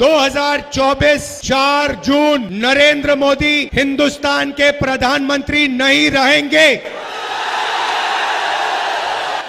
2024 4 जून नरेंद्र मोदी हिंदुस्तान के प्रधानमंत्री नहीं रहेंगे।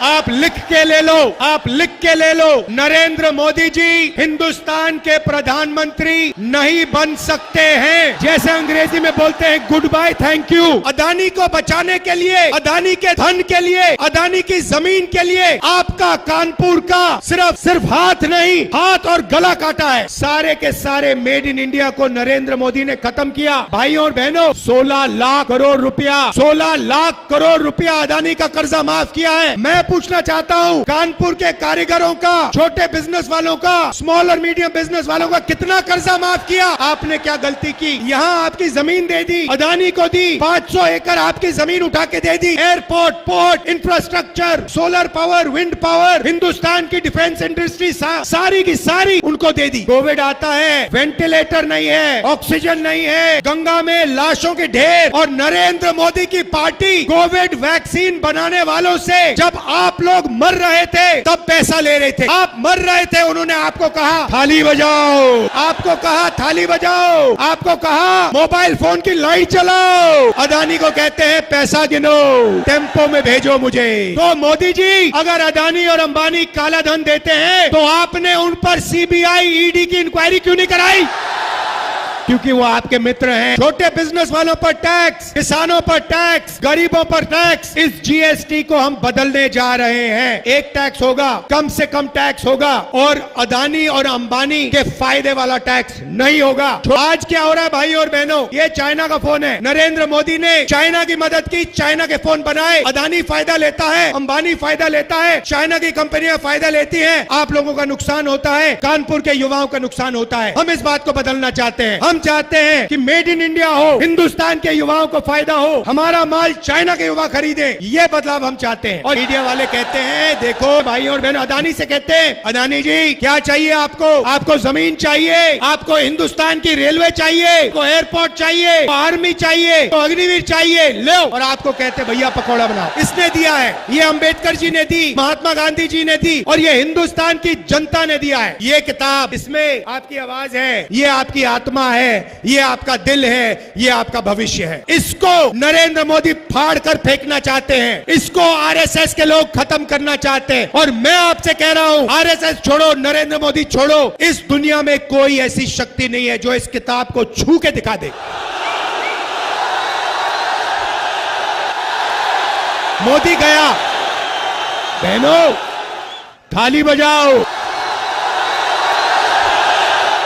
आप लिख के ले लो, आप लिख के ले लो, नरेंद्र मोदी जी हिंदुस्तान के प्रधानमंत्री नहीं बन सकते हैं। जैसे अंग्रेजी में बोलते हैं good bye thank you. Adani को बचाने के लिए, अदानी के धन के लिए, अदानी की जमीन के लिए आपका कानपुर का सिर्फ हाथ नहीं, हाथ और गला काटा है। सारे के सारे मेड इन इंडिया को नरेंद्र मोदी ने खत्म किया। भाइयों और बहनों, 16 लाख करोड़ रुपया, 16 लाख करोड़ रुपया अदानी का कर्जा माफ किया है। मैं पूछना चाहता हूं, कानपुर के कारीगरों का, छोटे बिजनेस वालों का, स्मॉल और मीडियम बिजनेस वालों का कितना कर्जा माफ किया? आपने क्या गलती की? यहाँ आपकी जमीन दे दी, अदानी को दी, 500 एकड़ आपकी जमीन उठा के दे दी। Airport, port, infrastructure, solar power, wind power, Hindustan की डिफेंस इंडस्ट्री सारी की सारी उनको दे दी। कोविड आता है, वेंटिलेटर नहीं है, ऑक्सीजन नहीं है, गंगा में लाशों के ढेर, और नरेंद्र मोदी की पार्टी कोविड वैक्सीन बनाने वालों से जब आप लोग मर रहे थे तब पैसा ले रहे थे। आप मर रहे थे, उन्होंने आपको कहा थाली बजाओ, आपको कहा थाली बजाओ, आपको कहा मोबाइल फोन की लाइट चलाओ। अदानी को कहते हैं पैसा गिनो, टेम्पो में भेजो मुझे। तो मोदी जी अगर अदानी और अंबानी काला धन देते हैं तो आपने उन पर सीबीआई, ईडी की इंक्वायरी क्यों नहीं कराई? क्योंकि वो आपके मित्र हैं। छोटे बिजनेस वालों पर टैक्स, किसानों पर टैक्स, गरीबों पर टैक्स। इस जीएसटी को हम बदलने जा रहे हैं। एक टैक्स होगा, कम से कम टैक्स होगा, और अदानी और अंबानी के फायदे वाला टैक्स नहीं होगा। आज क्या हो रहा है भाई और बहनों? ये चाइना का फोन है। नरेंद्र मोदी ने चाइना की मदद की, चाइना के फोन बनाए। अदानी फायदा लेता है, अंबानी फायदा लेता है, चाइना की कंपनियां फायदा लेती हैं। आप लोगों का नुकसान होता है, कानपुर के युवाओं का नुकसान होता है। हम इस बात को बदलना चाहते हैं। हम चाहते हैं कि मेड इन इंडिया हो, हिंदुस्तान के युवाओं को फायदा हो, हमारा माल चाइना के युवा खरीदे। ये बदलाव हम चाहते हैं। और मीडिया वाले कहते हैं, देखो भाई और बहन, अदानी से कहते हैं, अदानी जी क्या चाहिए आपको? आपको जमीन चाहिए, आपको हिंदुस्तान की रेलवे चाहिए, आपको एयरपोर्ट चाहिए, आर्मी चाहिए, तो अग्निवीर चाहिए, लो। और आपको कहते भैया पकौड़ा बनाओ। इसने दिया है, ये अंबेडकर जी ने दी, महात्मा गांधी जी ने दी, और ये हिंदुस्तान की जनता ने दिया है। ये किताब, इसमें आपकी आवाज है, ये आपकी आत्मा है, ये आपका दिल है, ये आपका भविष्य है। इसको नरेंद्र मोदी फाड़ कर फेंकना चाहते हैं, इसको आरएसएस के लोग खत्म करना चाहते हैं। और मैं आपसे कह रहा हूं, आरएसएस छोड़ो, नरेंद्र मोदी छोड़ो। इस दुनिया में कोई ऐसी शक्ति नहीं है जो इस किताब को छू के दिखा दे। मोदी गया, बहनों थाली बजाओ।